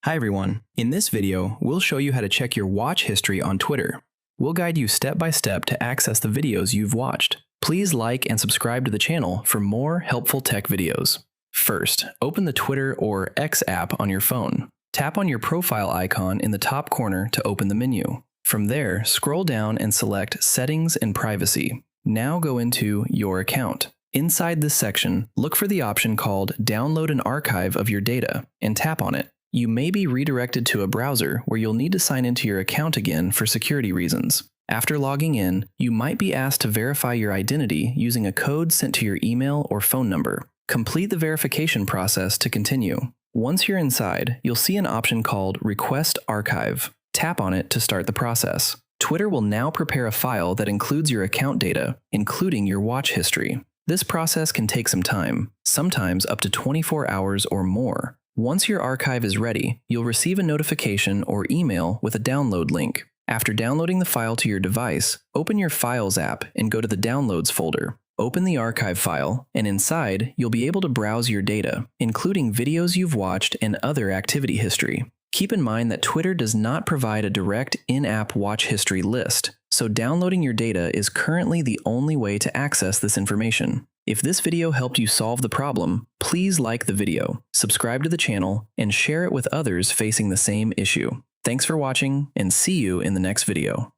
Hi everyone. In this video, we'll show you how to check your watch history on Twitter. We'll guide you step by step to access the videos you've watched. Please like and subscribe to the channel for more helpful tech videos. First, open the Twitter or X app on your phone. Tap on your profile icon in the top corner to open the menu. From there, scroll down and select Settings and Privacy. Now go into Your Account. Inside this section, look for the option called Download an Archive of your data and tap on it. You may be redirected to a browser where you'll need to sign into your account again for security reasons. After logging in, you might be asked to verify your identity using a code sent to your email or phone number. Complete the verification process to continue. Once you're inside, you'll see an option called Request Archive. Tap on it to start the process. Twitter will now prepare a file that includes your account data, including your watch history. This process can take some time, sometimes up to 24 hours or more. Once your archive is ready, you'll receive a notification or email with a download link. After downloading the file to your device, open your Files app and go to the Downloads folder. Open the archive file, and inside, you'll be able to browse your data, including videos you've watched and other activity history. Keep in mind that Twitter does not provide a direct in-app watch history list, so downloading your data is currently the only way to access this information. If this video helped you solve the problem, please like the video, subscribe to the channel, and share it with others facing the same issue. Thanks for watching, and see you in the next video.